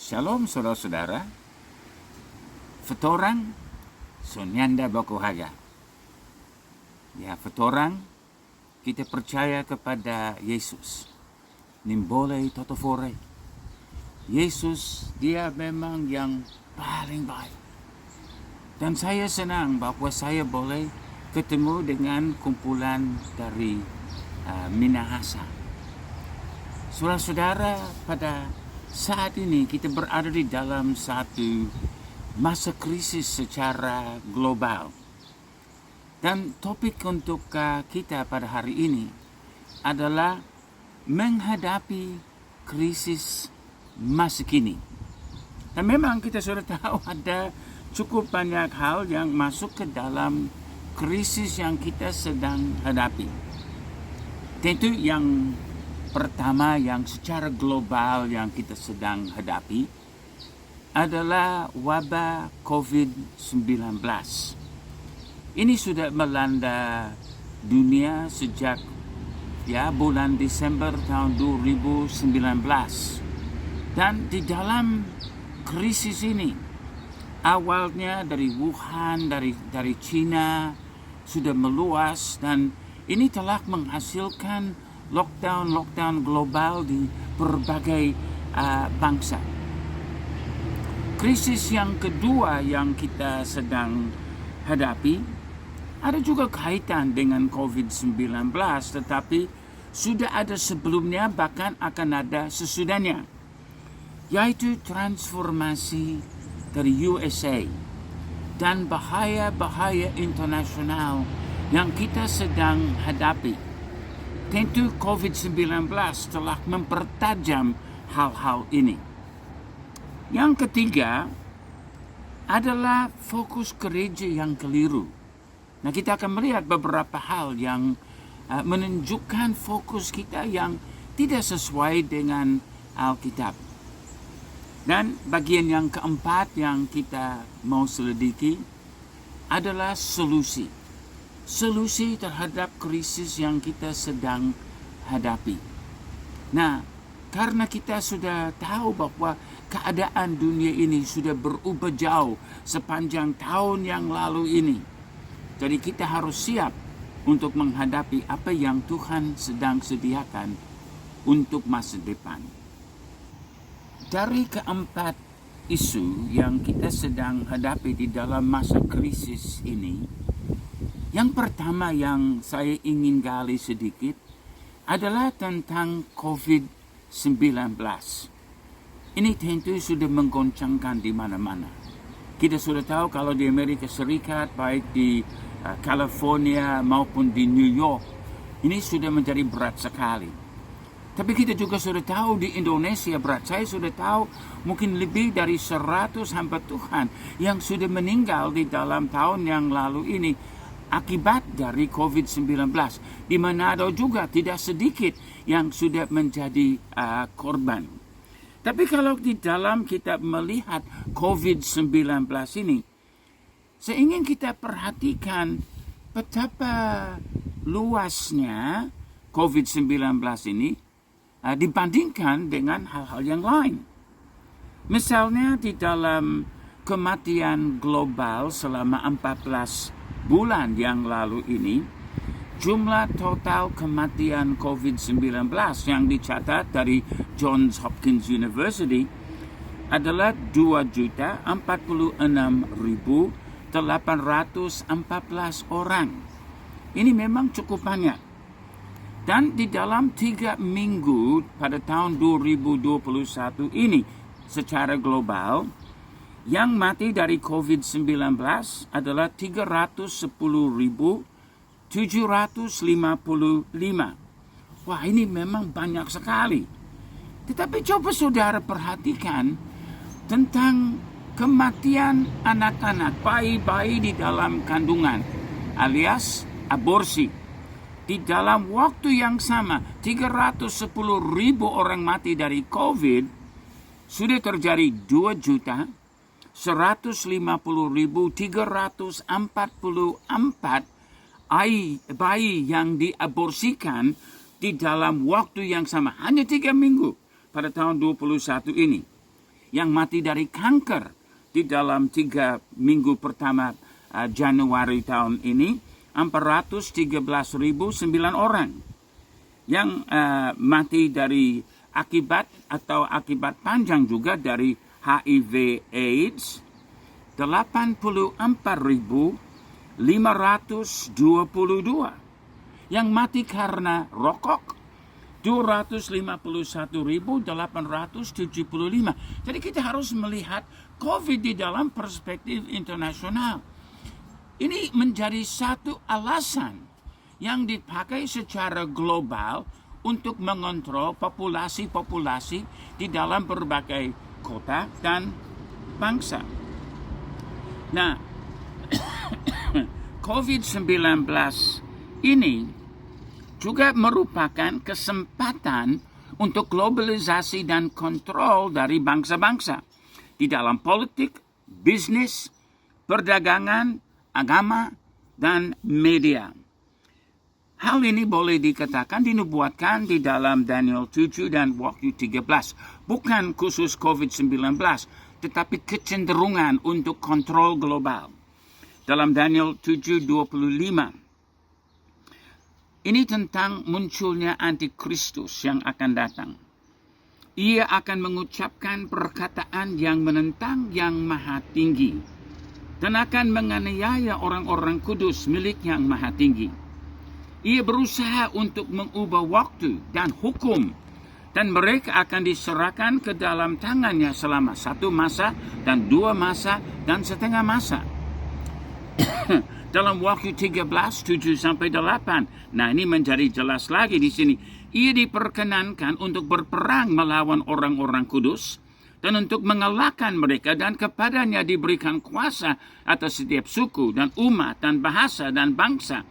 Shalom saudara-saudara. Fetorang sonyanda bakuhaga. Ya, fetorang kita percaya kepada Yesus. Nimbolei totofore. Yesus dia memang yang paling baik. Dan saya senang bahwa saya boleh ketemu dengan kumpulan dari Minahasa. Saudara-saudara, pada saat ini kita berada di dalam satu masa krisis secara global. Dan topik untuk kita pada hari ini adalah menghadapi krisis masa kini. Dan memang kita sudah tahu ada cukup banyak hal yang masuk ke dalam krisis yang kita sedang hadapi. Tentu yang pertama yang secara global yang kita sedang hadapi adalah wabah COVID-19. Ini sudah melanda dunia sejak bulan Desember tahun 2019. Dan di dalam krisis ini, awalnya dari Wuhan, dari China sudah meluas, dan ini telah menghasilkan lockdown global di berbagai bangsa. Krisis yang kedua yang kita sedang hadapi ada juga kaitan dengan COVID-19, tetapi sudah ada sebelumnya, bahkan akan ada sesudahnya, yaitu transformasi dari USA dan bahaya-bahaya internasional yang kita sedang hadapi. Tentu COVID-19 telah mempertajam hal-hal ini. Yang ketiga adalah fokus gereja yang keliru. Nah, kita akan melihat beberapa hal yang menunjukkan fokus kita yang tidak sesuai dengan Alkitab. Dan bagian yang keempat yang kita mau selidiki adalah solusi terhadap krisis yang kita sedang hadapi. Nah, karena kita sudah tahu bahwa keadaan dunia ini sudah berubah jauh sepanjang tahun yang lalu ini. Jadi kita harus siap untuk menghadapi apa yang Tuhan sedang sediakan untuk masa depan. Dari keempat isu yang kita sedang hadapi di dalam masa krisis ini, yang pertama yang saya ingin gali sedikit adalah tentang COVID-19. Ini tentu sudah menggoncangkan di mana-mana. Kita sudah tahu kalau di Amerika Serikat, baik di California maupun di New York, ini sudah menjadi berat sekali. Tapi kita juga sudah tahu di Indonesia berat. Saya sudah tahu mungkin lebih dari 100 hamba Tuhan yang sudah meninggal di dalam tahun yang lalu ini akibat dari COVID-19. Di Manado juga tidak sedikit yang sudah menjadi korban. Tapi kalau di dalam kita melihat COVID-19 ini, saya ingin kita perhatikan betapa luasnya COVID-19 ini dibandingkan dengan hal-hal yang lain. Misalnya di dalam kematian global selama 14 bulan yang lalu ini, jumlah total kematian COVID-19 yang dicatat dari Johns Hopkins University adalah 2.046.814 orang. Ini memang cukup banyak. Dan di dalam 3 minggu pada tahun 2021 ini secara global, yang mati dari COVID-19 adalah 310.755. Wah, ini memang banyak sekali. Tetapi coba saudara perhatikan tentang kematian anak-anak, bayi-bayi di dalam kandungan, alias aborsi. Di dalam waktu yang sama, 310.000 orang mati dari COVID, sudah terjadi 2.150.344 bayi yang diaborsikan di dalam waktu yang sama. Hanya 3 minggu pada tahun 2021 ini. yang mati dari kanker di dalam 3 minggu pertama Januari tahun ini 413.009 orang. Yang mati dari akibat panjang juga dari HIV AIDS 84.522. Yang mati karena rokok 251.875. Jadi kita harus melihat COVID di dalam perspektif internasional. Ini menjadi satu alasan yang dipakai secara global untuk mengontrol populasi-populasi di dalam berbagai kota dan bangsa. Nah, COVID-19 ini juga merupakan kesempatan untuk globalisasi dan kontrol dari bangsa-bangsa di dalam politik, bisnis, perdagangan, agama, dan media. Hal ini boleh dikatakan dinubuatkan di dalam Daniel 7 dan Wahyu 13. Bukan khusus COVID-19, tetapi kecenderungan untuk kontrol global. Dalam Daniel 7:25, ini tentang munculnya antikristus yang akan datang. Ia akan mengucapkan perkataan yang menentang yang maha tinggi dan akan menganiaya orang-orang kudus milik yang maha tinggi. Ia berusaha untuk mengubah waktu dan hukum, dan mereka akan diserahkan ke dalam tangannya selama 1 masa dan 2 masa dan setengah masa. Dalam Wahyu 13:7-8. Nah, ini menjadi jelas lagi di sini. Ia diperkenankan untuk berperang melawan orang-orang kudus dan untuk mengalahkan mereka, dan kepadanya diberikan kuasa atas setiap suku dan umat dan bahasa dan bangsa.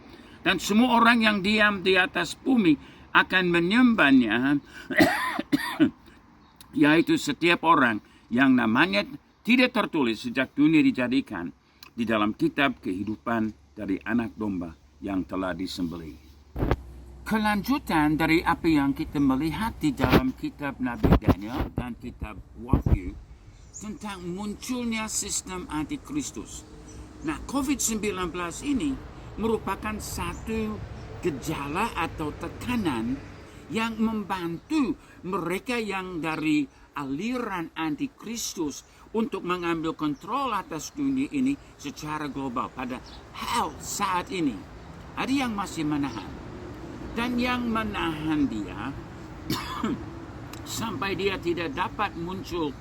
Dan semua orang yang diam di atas bumi akan menyembahnya, yaitu setiap orang yang namanya tidak tertulis sejak dunia dijadikan di dalam kitab kehidupan dari anak domba yang telah disembelih. Kelanjutan dari apa yang kita melihat di dalam kitab Nabi Daniel dan kitab Wahyu tentang munculnya sistem antikristus. Nah, COVID-19 ini merupakan satu gejala atau tekanan yang membantu mereka yang dari aliran antikristus untuk mengambil kontrol atas dunia ini secara global. Pada hal saat ini ada yang masih menahan, dan yang menahan dia sampai dia tidak dapat muncul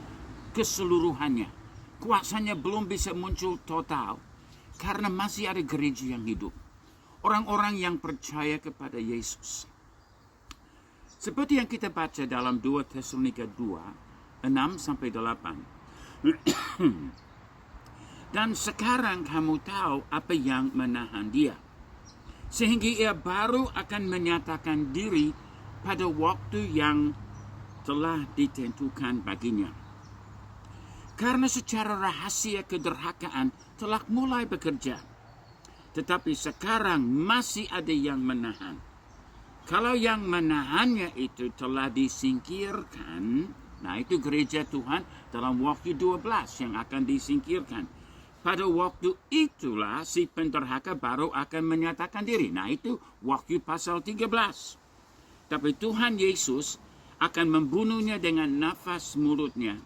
keseluruhannya. Kuasanya belum bisa muncul total karena masih ada gereja yang hidup, orang-orang yang percaya kepada Yesus. Seperti yang kita baca dalam 2 Tesalonika 2:6-8. Dan sekarang kamu tahu apa yang menahan dia, sehingga ia baru akan menyatakan diri pada waktu yang telah ditentukan baginya. Karena secara rahasia kederhakaan telah mulai bekerja, tetapi sekarang masih ada yang menahan. Kalau yang menahannya itu telah disingkirkan, nah itu gereja Tuhan dalam Wahyu 12 yang akan disingkirkan. Pada waktu itulah si penterhaka baru akan menyatakan diri. Nah itu Wahyu pasal 13. Tapi Tuhan Yesus akan membunuhnya dengan nafas mulutnya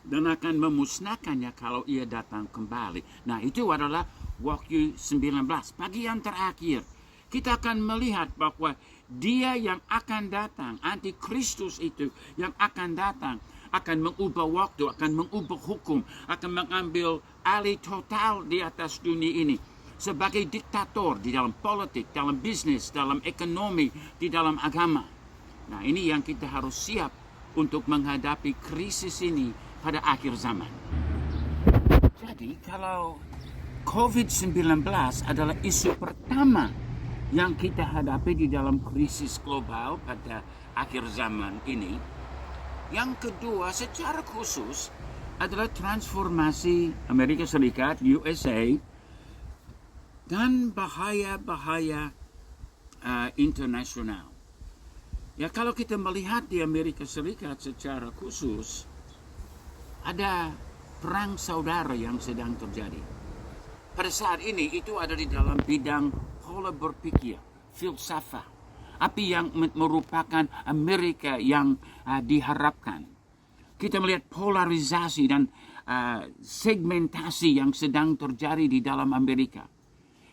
dan akan memusnahkannya kalau ia datang kembali. Nah itu adalah Wahyu 19. Bagian terakhir kita akan melihat bahwa dia yang akan datang, antikristus itu yang akan datang, akan mengubah waktu, akan mengubah hukum, akan mengambil alih total di atas dunia ini sebagai diktator di dalam politik, dalam bisnis, dalam ekonomi, di dalam agama. Nah ini yang kita harus siap untuk menghadapi krisis ini pada akhir zaman. Jadi kalau COVID-19 adalah isu pertama yang kita hadapi di dalam krisis global pada akhir zaman ini, yang kedua secara khusus adalah transformasi Amerika Serikat, USA, dan bahaya-bahaya internasional. Ya, kalau kita melihat di Amerika Serikat secara khusus, ada perang saudara yang sedang terjadi. Pada saat ini itu ada di dalam bidang pola berpikir, filsafat. Apa yang merupakan Amerika yang diharapkan. Kita melihat polarisasi dan segmentasi yang sedang terjadi di dalam Amerika.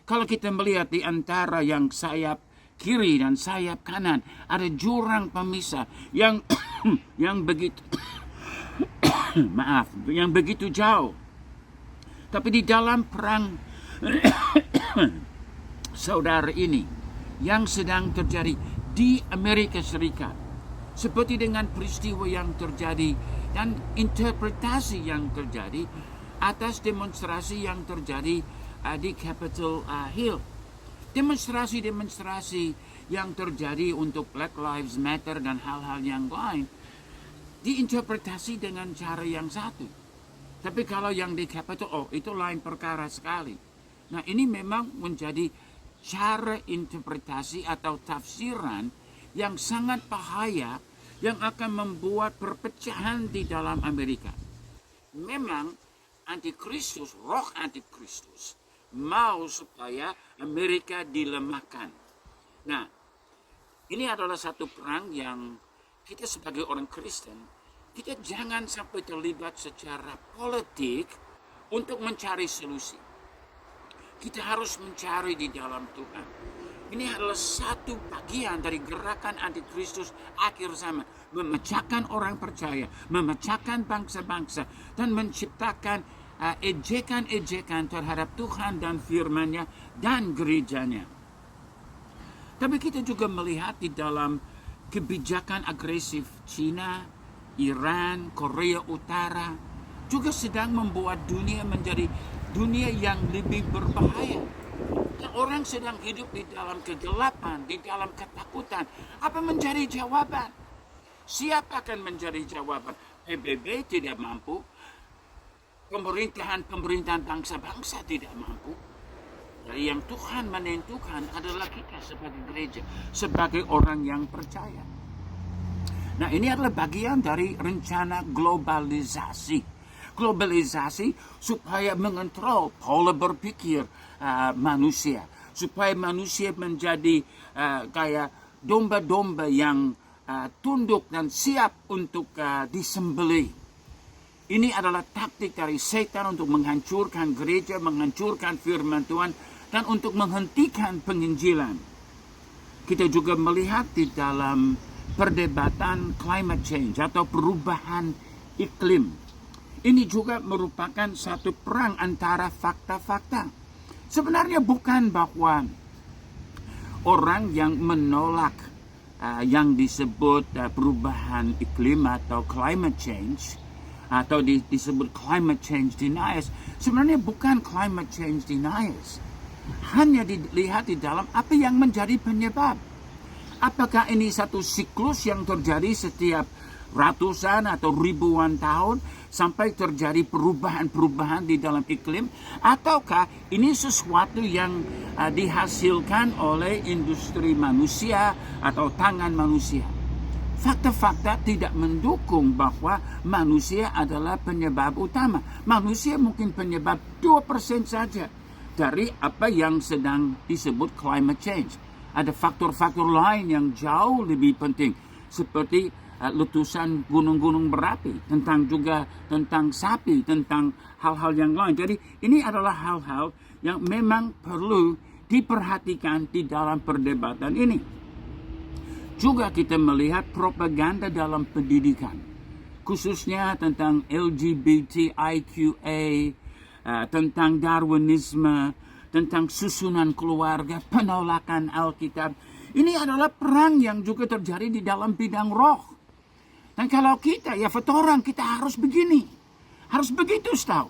Kalau kita melihat di antara yang sayap kiri dan sayap kanan, ada jurang pemisah yang yang begitu yang begitu jauh. Tapi di dalam perang saudara ini yang sedang terjadi di Amerika Serikat, seperti dengan peristiwa yang terjadi dan interpretasi yang terjadi atas demonstrasi yang terjadi di Capitol Hill. Demonstrasi yang terjadi untuk Black Lives Matter dan hal-hal yang lain diinterpretasi dengan cara yang satu. Tapi kalau yang di Capitol, itu lain perkara sekali. Nah, ini memang menjadi cara interpretasi atau tafsiran yang sangat bahaya yang akan membuat perpecahan di dalam Amerika. Memang antikristus, roh antikristus mau supaya Amerika dilemahkan. Nah, ini adalah satu perang yang kita sebagai orang Kristen, kita jangan sampai terlibat secara politik untuk mencari solusi. Kita harus mencari di dalam Tuhan. Ini adalah satu bagian dari gerakan antikristus akhir zaman. Memecahkan orang percaya, memecahkan bangsa-bangsa, dan menciptakan ejekan-ejekan terhadap Tuhan dan firman-Nya dan gerejanya. Tapi kita juga melihat di dalam kebijakan agresif China, Iran, Korea Utara, juga sedang membuat dunia menjadi dunia yang lebih berbahaya. Dan orang sedang hidup di dalam kegelapan, di dalam ketakutan. Apa menjadi jawaban? Siapa akan menjadi jawaban? PBB tidak mampu. Pemerintahan bangsa-bangsa tidak mampu. Jadi yang Tuhan menentukan adalah kita sebagai gereja, sebagai orang yang percaya. Nah, ini adalah bagian dari rencana globalisasi. Globalisasi supaya mengontrol pola berpikir manusia, supaya manusia menjadi kayak domba-domba yang tunduk dan siap untuk disembelih. Ini adalah taktik dari setan untuk menghancurkan gereja, menghancurkan firman Tuhan, dan untuk menghentikan penginjilan. Kita juga melihat di dalam perdebatan climate change atau perubahan iklim. Ini juga merupakan satu perang antara fakta-fakta. Sebenarnya bukan bahwa orang yang menolak yang disebut perubahan iklim atau climate change, atau disebut climate change deniers, sebenarnya bukan climate change deniers. Hanya dilihat di dalam apa yang menjadi penyebab. Apakah ini satu siklus yang terjadi setiap ratusan atau ribuan tahun sampai terjadi perubahan-perubahan di dalam iklim, ataukah ini sesuatu yang dihasilkan oleh industri manusia atau tangan manusia? Fakta-fakta tidak mendukung bahwa manusia adalah penyebab utama. Manusia mungkin penyebab 2% saja dari apa yang sedang disebut climate change. Ada faktor-faktor lain yang jauh lebih penting, seperti letusan gunung-gunung berapi, tentang sapi, tentang hal-hal yang lain. Jadi ini adalah hal-hal yang memang perlu diperhatikan di dalam perdebatan ini. Juga kita melihat propaganda dalam pendidikan, khususnya tentang LGBTIQA, tentang Darwinisme, tentang susunan keluarga, penolakan Alkitab. Ini adalah perang yang juga terjadi di dalam bidang roh. Dan kalau kita, orang kita harus begini, harus begitu tahu.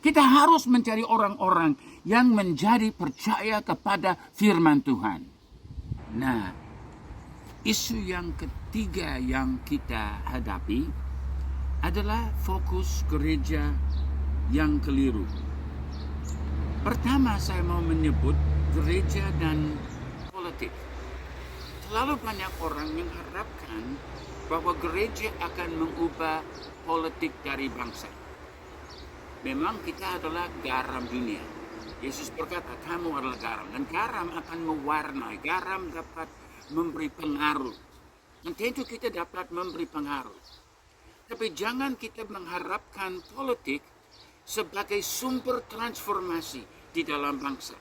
Kita harus mencari orang-orang yang menjadi percaya kepada firman Tuhan. Nah, isu yang ketiga yang kita hadapi adalah fokus gereja yang keliru. Pertama, saya mau menyebut gereja dan politik. Terlalu banyak orang mengharapkan bahwa gereja akan mengubah politik dari bangsa. Memang kita adalah garam dunia. Yesus berkata, kamu adalah garam. Dan garam akan mewarnai. Garam dapat memberi pengaruh. Dan tentu kita dapat memberi pengaruh. Tapi jangan kita mengharapkan politik sebagai sumber transformasi di dalam bangsa.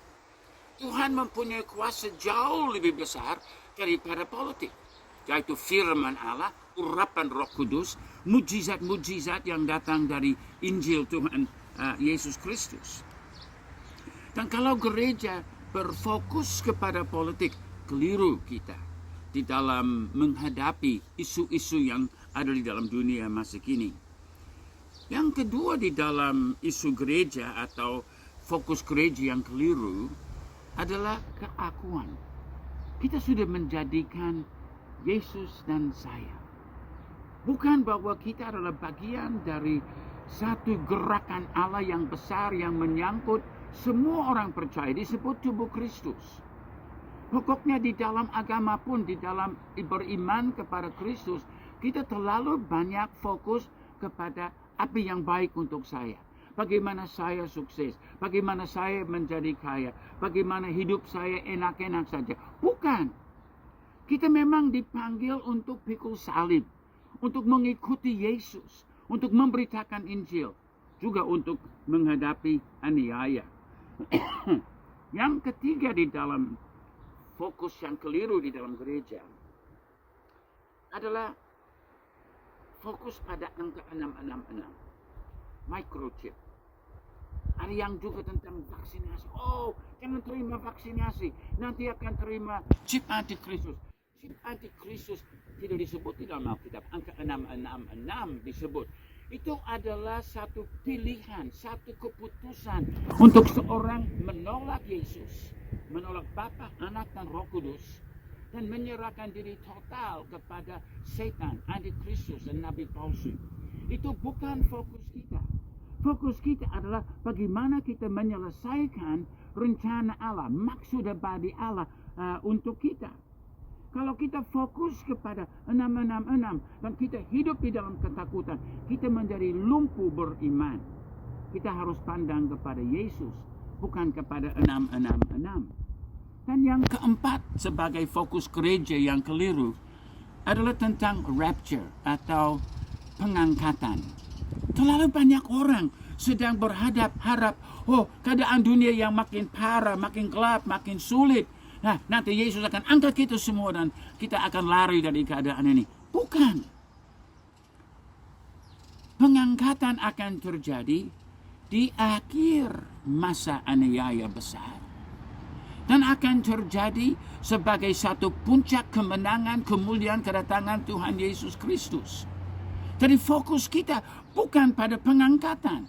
Tuhan mempunyai kuasa jauh lebih besar daripada politik, yaitu firman Allah, urapan Roh Kudus, mujizat-mujizat yang datang dari Injil Tuhan Yesus Kristus. Dan kalau gereja berfokus kepada politik, keliru kita di dalam menghadapi isu-isu yang ada di dalam dunia masa kini. Yang kedua di dalam isu gereja atau fokus gereja yang keliru adalah keakuan. Kita sudah menjadikan Yesus dan saya. Bukan bahwa kita adalah bagian dari satu gerakan Allah yang besar yang menyangkut semua orang percaya, disebut tubuh Kristus. Pokoknya di dalam agama pun, di dalam beriman kepada Kristus, kita terlalu banyak fokus kepada apa yang baik untuk saya. Bagaimana saya sukses, bagaimana saya menjadi kaya, bagaimana hidup saya enak-enak saja. Bukan. Kita memang dipanggil untuk pikul salib, untuk mengikuti Yesus, untuk memberitakan Injil, juga untuk menghadapi aniaya. Yang ketiga di dalam fokus yang keliru di dalam gereja adalah fokus pada angka 666, microchip. Ada yang juga tentang vaksinasi. Oh, jangan terima vaksinasi, nanti akan terima chip antikristus. Chip antikristus tidak disebut di dalam Alkitab, angka 666 disebut. Itu adalah satu pilihan, satu keputusan untuk seorang menolak Yesus, menolak Bapa, Anak, dan Roh Kudus, dan menyerahkan diri total kepada setan, antikristus, dan nabi palsu. Itu bukan fokus kita. Fokus kita adalah bagaimana kita menyelesaikan rencana Allah, maksud abadi Allah untuk kita. Kalau kita fokus kepada 666 dan kita hidup di dalam ketakutan, kita menjadi lumpuh beriman. Kita harus pandang kepada Yesus, bukan kepada 666. Dan yang keempat sebagai fokus gereja yang keliru adalah tentang rapture atau pengangkatan. Terlalu banyak orang sedang berharap, oh keadaan dunia yang makin parah, makin gelap, makin sulit. Nah, nanti Yesus akan angkat kita semua dan kita akan lari dari keadaan ini. Bukan. Pengangkatan akan terjadi di akhir masa aniaya besar. Dan akan terjadi sebagai satu puncak kemenangan, kemuliaan, kedatangan Tuhan Yesus Kristus. Jadi fokus kita bukan pada pengangkatan.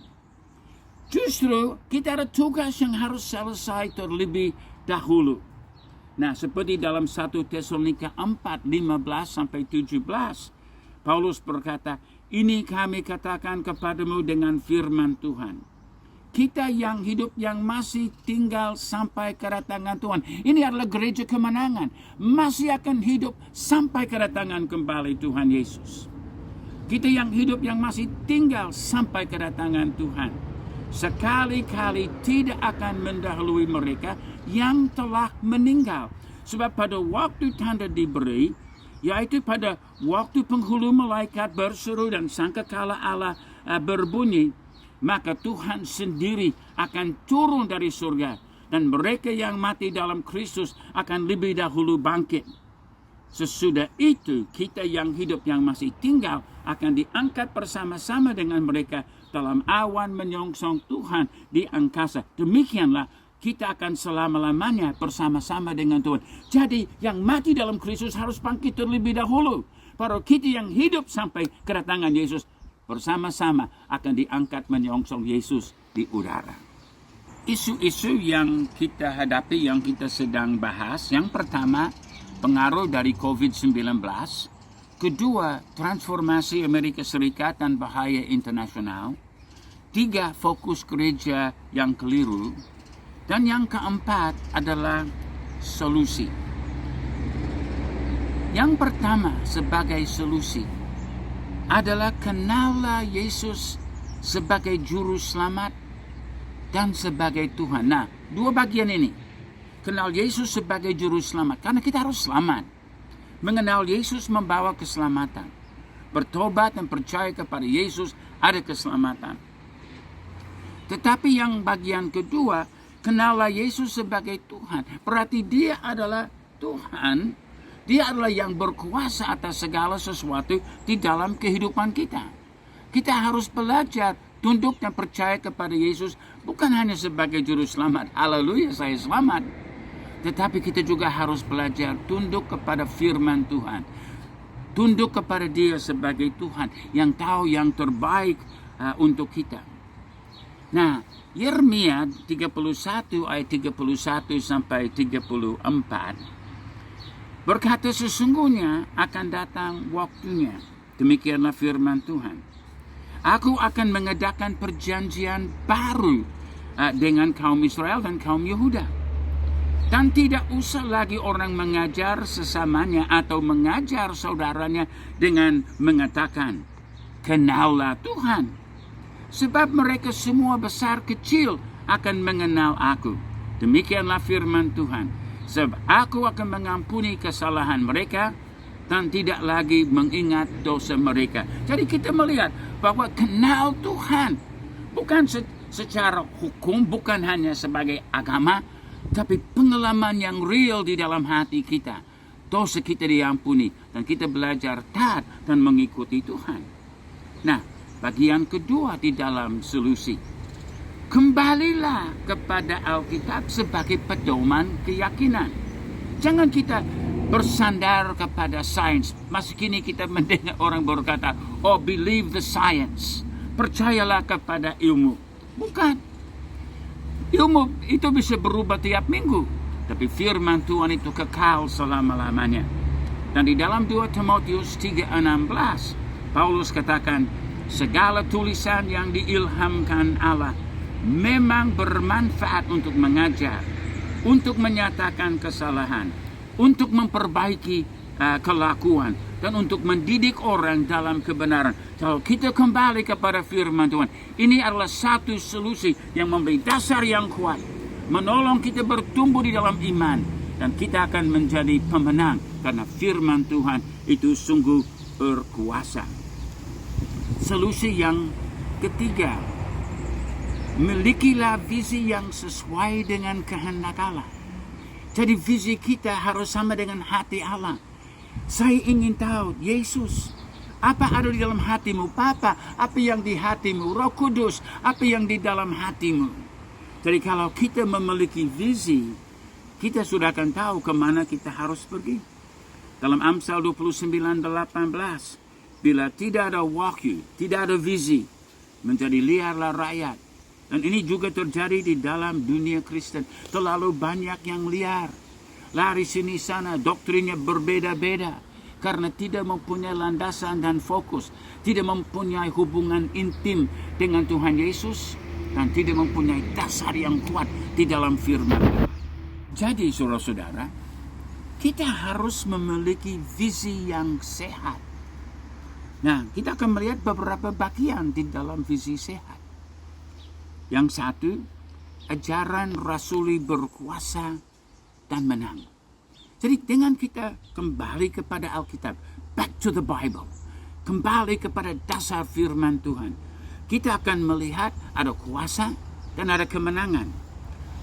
Justru kita ada tugas yang harus selesai terlebih dahulu. Nah, seperti dalam 1 Tesalonika 4, 15-17, Paulus berkata, ini kami katakan kepadamu dengan firman Tuhan. Kita yang hidup yang masih tinggal sampai kedatangan Tuhan. Ini adalah gereja kemenangan. Masih akan hidup sampai kedatangan kembali Tuhan Yesus. Kita yang hidup yang masih tinggal sampai kedatangan Tuhan. Sekali-kali tidak akan mendahului mereka yang telah meninggal. Sebab pada waktu tanda diberi, yaitu pada waktu penghulu malaikat berseru dan sangkakala Allah berbunyi, maka Tuhan sendiri akan turun dari surga dan mereka yang mati dalam Kristus akan lebih dahulu bangkit. Sesudah itu kita yang hidup yang masih tinggal akan diangkat bersama-sama dengan mereka dalam awan menyongsong Tuhan di angkasa. Demikianlah kita akan selama-lamanya bersama-sama dengan Tuhan. Jadi yang mati dalam Kristus harus bangkit terlebih dahulu. Baru kita yang hidup sampai kedatangan Yesus bersama-sama akan diangkat menyongsong Yesus di udara. Isu-isu yang kita hadapi, yang kita sedang bahas, yang pertama pengaruh dari COVID-19, kedua transformasi Amerika Serikat dan bahaya internasional, tiga fokus gereja yang keliru, dan yang keempat adalah solusi. Yang pertama sebagai solusi adalah kenallah Yesus sebagai juru selamat dan sebagai Tuhan. Nah, dua bagian ini. Kenal Yesus sebagai juru selamat, karena kita harus selamat. Mengenal Yesus membawa keselamatan. Bertobat dan percaya kepada Yesus ada keselamatan. Tetapi yang bagian kedua, kenallah Yesus sebagai Tuhan. Berarti dia adalah Tuhan. Dia adalah yang berkuasa atas segala sesuatu di dalam kehidupan kita. Kita harus belajar tunduk dan percaya kepada Yesus bukan hanya sebagai juru selamat. Haleluya, saya selamat. Tetapi kita juga harus belajar tunduk kepada firman Tuhan. Tunduk kepada Dia sebagai Tuhan yang tahu yang terbaik untuk kita. Nah, Yeremia 31 ayat 31 sampai 34 berkata, sesungguhnya akan datang waktunya. Demikianlah firman Tuhan. Aku akan mengadakan perjanjian baru dengan kaum Israel dan kaum Yehuda. Dan tidak usah lagi orang mengajar sesamanya atau mengajar saudaranya dengan mengatakan, kenallah Tuhan. Sebab mereka semua besar kecil akan mengenal aku. Demikianlah firman Tuhan. Sebab aku akan mengampuni kesalahan mereka dan tidak lagi mengingat dosa mereka. Jadi kita melihat bahwa kenal Tuhan bukan secara hukum, bukan hanya sebagai agama, tapi pengalaman yang real di dalam hati kita. Dosa kita diampuni dan kita belajar taat dan mengikuti Tuhan. Nah, bagian kedua di dalam solusi. Kembalilah kepada Alkitab sebagai pedoman keyakinan. Jangan kita bersandar kepada sains. Masih kini kita mendengar orang berkata, oh, believe the science. Percayalah kepada ilmu. Bukan. Ilmu itu bisa berubah tiap minggu. Tapi firman Tuhan itu kekal selama-lamanya. Dan di dalam 2 Timotius 3:16, Paulus katakan, segala tulisan yang diilhamkan Allah memang bermanfaat untuk mengajar, untuk menyatakan kesalahan, untuk memperbaiki kelakuan, dan untuk mendidik orang dalam kebenaran. Kalau kita kembali kepada firman Tuhan, ini adalah satu solusi yang memberi dasar yang kuat, menolong kita bertumbuh di dalam iman, dan kita akan menjadi pemenang, karena firman Tuhan itu sungguh berkuasa. Solusi yang ketiga, milikilah visi yang sesuai dengan kehendak Allah. Jadi visi kita harus sama dengan hati Allah. Saya ingin tahu, Yesus, apa ada di dalam hatimu? Bapa, apa yang di hatimu? Roh Kudus, apa yang di dalam hatimu? Jadi kalau kita memiliki visi, kita sudah akan tahu kemana kita harus pergi. Dalam Amsal 29:18, bila tidak ada wahyu, tidak ada visi, menjadi liarlah rakyat. Dan ini juga terjadi di dalam dunia Kristen. Terlalu banyak yang liar. Lari sini sana, doktrinnya berbeda-beda. Karena tidak mempunyai landasan dan fokus. Tidak mempunyai hubungan intim dengan Tuhan Yesus. Dan tidak mempunyai dasar yang kuat di dalam firman. Jadi saudara-saudara, kita harus memiliki visi yang sehat. Nah, kita akan melihat beberapa bagian di dalam visi sehat. Yang satu, ajaran rasuli berkuasa dan menang. Jadi dengan kita kembali kepada Alkitab, back to the Bible, kembali kepada dasar firman Tuhan, kita akan melihat ada kuasa dan ada kemenangan.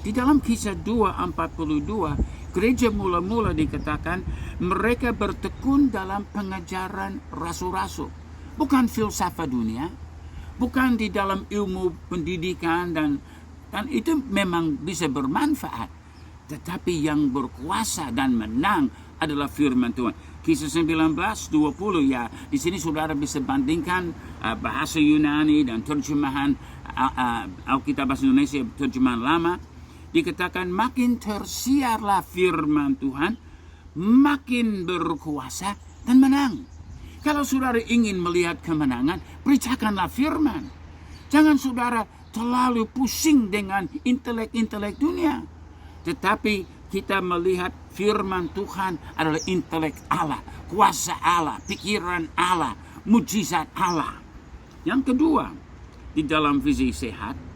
Di dalam Kisah 2:42, gereja mula-mula dikatakan mereka bertekun dalam pengajaran rasul-rasul, bukan filsafat dunia, bukan di dalam ilmu pendidikan dan itu memang bisa bermanfaat. Tetapi yang berkuasa dan menang adalah firman Tuhan. Kisah 19:20 ya. Di sini saudara bisa bandingkan bahasa Yunani dan terjemahan Alkitab bahasa Indonesia terjemahan lama. Dikatakan makin tersiarlah firman Tuhan, makin berkuasa dan menang. Kalau saudara ingin melihat kemenangan, beritakanlah firman. Jangan saudara terlalu pusing dengan intelek-intelek dunia. Tetapi kita melihat Firman Tuhan adalah intelek Allah, kuasa Allah, pikiran Allah, mujizat Allah. Yang kedua, di dalam visi sehat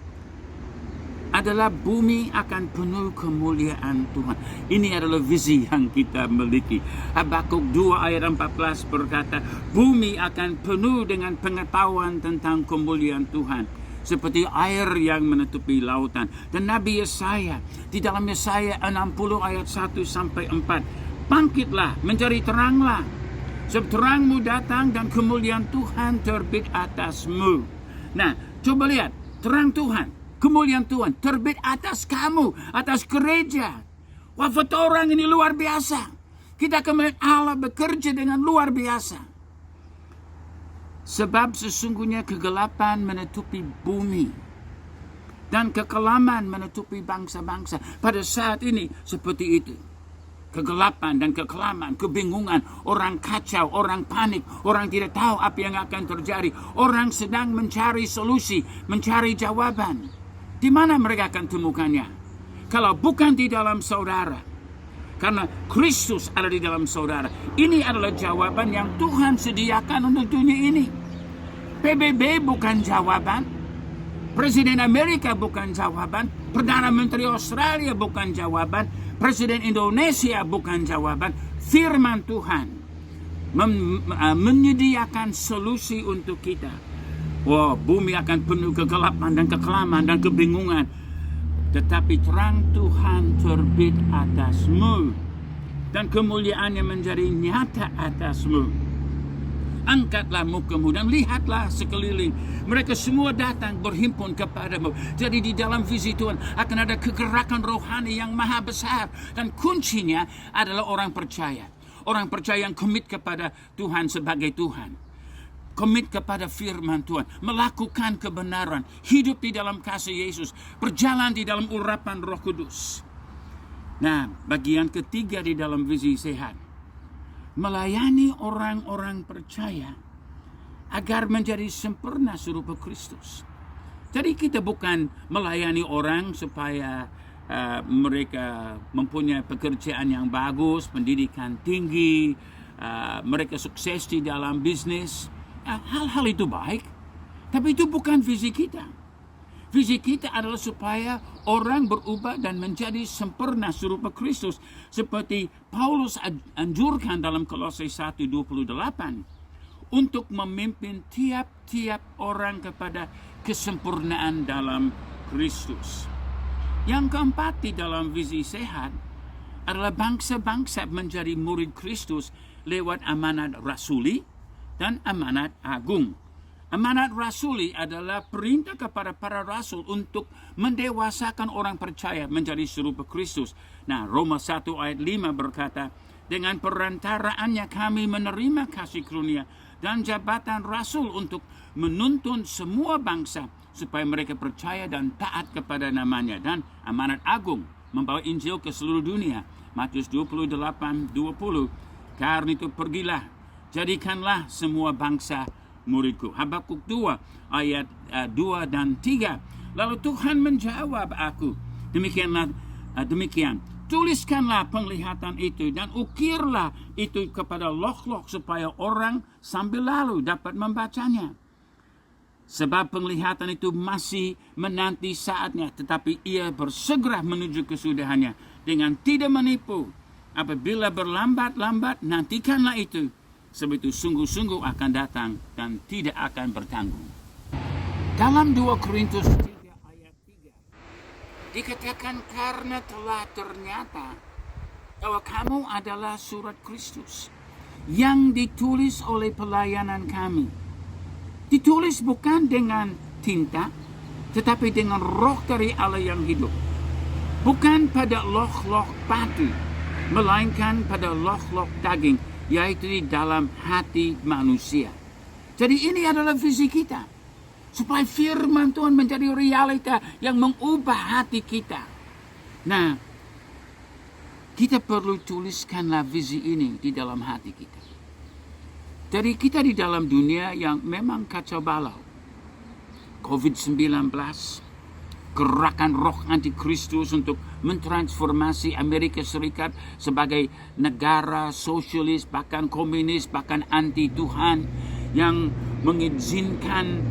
adalah bumi akan penuh kemuliaan Tuhan. Ini adalah visi yang kita miliki. Habakuk 2 ayat 14 berkata, bumi akan penuh dengan pengetahuan tentang kemuliaan Tuhan, seperti air yang menutupi lautan. Dan Nabi Yesaya, di dalam Yesaya 60 ayat 1 sampai 4, bangkitlah, mencari teranglah, sebab terangmu datang dan kemuliaan Tuhan terbit atasmu. Nah, coba lihat, terang Tuhan, kemuliaan Tuhan terbit atas kamu, atas gereja. Wafat orang ini luar biasa. Kita akan melihat Allah bekerja dengan luar biasa. Sebab sesungguhnya kegelapan menutupi bumi dan kekelaman menutupi bangsa-bangsa. Pada saat ini seperti itu. Kegelapan dan kekelaman, kebingungan, orang kacau, orang panik, orang tidak tahu apa yang akan terjadi. Orang sedang mencari solusi, mencari jawaban. Di mana mereka akan temukannya? Kalau bukan di dalam saudara. Karena Kristus ada di dalam saudara. Ini adalah jawaban yang Tuhan sediakan untuk dunia ini. PBB bukan jawaban. Presiden Amerika bukan jawaban. Perdana Menteri Australia bukan jawaban. Presiden Indonesia bukan jawaban. Firman Tuhan menyediakan solusi untuk kita. Wah, bumi akan penuh kegelapan dan kekelaman dan kebingungan. Tetapi terang Tuhan terbit atasmu. Dan kemuliaannya menjadi nyata atasmu. Angkatlah mukamu dan lihatlah sekeliling. Mereka semua datang berhimpun kepadamu. Jadi di dalam visi Tuhan akan ada kegerakan rohani yang maha besar. Dan kuncinya adalah orang percaya. Orang percaya yang komit kepada Tuhan sebagai Tuhan. Komit kepada firman Tuhan, melakukan kebenaran, hidup di dalam kasih Yesus, berjalan di dalam urapan Roh Kudus. Nah, bagian ketiga di dalam visi sehat, melayani orang-orang percaya agar menjadi sempurna serupa Kristus. Jadi kita bukan melayani orang supaya mereka mempunyai pekerjaan yang bagus, pendidikan tinggi, mereka sukses di dalam bisnis. Hal-hal itu baik, tapi itu bukan visi kita. Visi kita adalah supaya orang berubah dan menjadi sempurna serupa Kristus, seperti Paulus anjurkan dalam Kolose 1:28 untuk memimpin tiap-tiap orang kepada kesempurnaan dalam Kristus. Yang keempat di dalam visi sehat adalah bangsa-bangsa menjadi murid Kristus lewat amanat rasuli dan amanat agung. Amanat rasuli adalah perintah kepada para rasul untuk mendewasakan orang percaya menjadi serupa Kristus. Nah, Roma 1 ayat 5 berkata, dengan perantaraannya kami menerima kasih karunia dan jabatan rasul untuk menuntun semua bangsa supaya mereka percaya dan taat kepada namanya. Dan amanat agung membawa Injil ke seluruh dunia. Matius 28:20, karena itu pergilah, jadikanlah semua bangsa muridku. Habakuk 2 ayat 2 dan 3. Lalu Tuhan menjawab aku, demikian, tuliskanlah penglihatan itu dan ukirlah itu kepada loh-loh supaya orang sambil lalu dapat membacanya. Sebab penglihatan itu masih menanti saatnya, tetapi ia bersegera menuju kesudahannya dengan tidak menipu. Apabila berlambat-lambat, nantikanlah itu. Sebab itu sungguh-sungguh akan datang dan tidak akan bertanggung. Dalam 2 Korintus 3 ayat 3 dikatakan, karena telah ternyata bahwa kamu adalah surat Kristus yang ditulis oleh pelayanan kami. Ditulis bukan dengan tinta, tetapi dengan roh dari Allah yang hidup. Bukan pada loh-loh batu, melainkan pada loh-loh daging, yaitu di dalam hati manusia. Jadi ini adalah visi kita. Supaya firman Tuhan menjadi realita yang mengubah hati kita. Nah, kita perlu tuliskanlah visi ini di dalam hati kita. Jadi kita di dalam dunia yang memang kacau balau. COVID-19, gerakan roh antikristus untuk mentransformasi Amerika Serikat sebagai negara sosialis, bahkan komunis, bahkan anti Tuhan, yang mengizinkan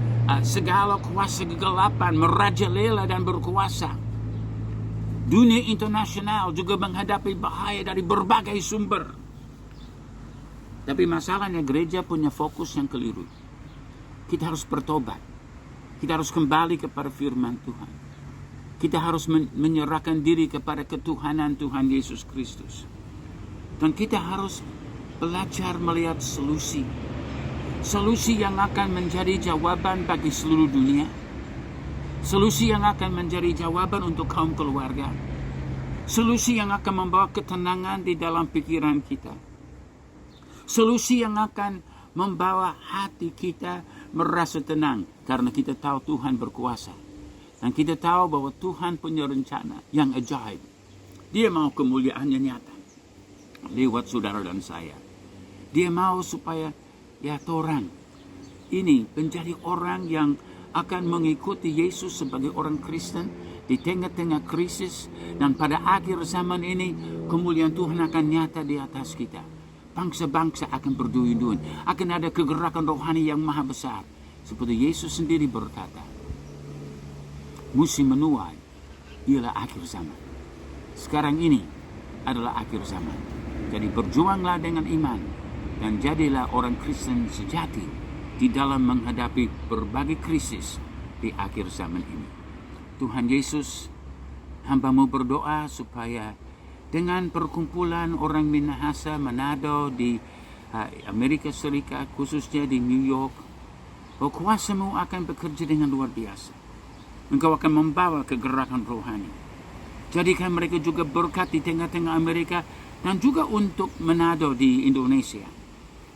segala kuasa kegelapan merajalela dan berkuasa. Dunia internasional juga menghadapi bahaya dari berbagai sumber. Tapi masalahnya gereja punya fokus yang keliru. Kita harus bertobat. Kita harus kembali kepada firman Tuhan. Kita harus menyerahkan diri kepada ketuhanan Tuhan Yesus Kristus. Dan kita harus belajar melihat solusi. Solusi yang akan menjadi jawaban bagi seluruh dunia. Solusi yang akan menjadi jawaban untuk kaum keluarga. Solusi yang akan membawa ketenangan di dalam pikiran kita. Solusi yang akan membawa hati kita merasa tenang karena kita tahu Tuhan berkuasa. Dan kita tahu bahwa Tuhan punya rencana yang ajaib. Dia mau kemuliaannya nyata lewat saudara dan saya. Dia mau supaya orang ini menjadi orang yang akan mengikuti Yesus sebagai orang Kristen di tengah-tengah krisis. Dan pada akhir zaman ini kemuliaan Tuhan akan nyata di atas kita. Bangsa-bangsa akan berduyun-duyun. Akan ada kegerakan rohani yang maha besar. Seperti Yesus sendiri berkata, musim menuai ialah akhir zaman. Sekarang ini adalah akhir zaman. Jadi berjuanglah dengan iman dan jadilah orang Kristen sejati di dalam menghadapi berbagai krisis di akhir zaman ini. Tuhan Yesus, hamba-Mu berdoa supaya dengan perkumpulan orang Minahasa Manado di Amerika Serikat, khususnya di New York, bahwa kuasa-Mu akan bekerja dengan luar biasa. Engkau akan membawa kegerakan rohani. Jadikan mereka juga berkat di tengah-tengah Amerika dan juga untuk Manado di Indonesia.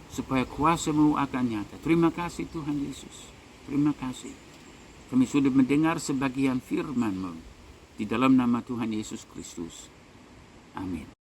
Supaya kuasa-Mu akan nyata. Terima kasih Tuhan Yesus. Terima kasih. Kami sudah mendengar sebagian firman-Mu. Di dalam nama Tuhan Yesus Kristus. Amin.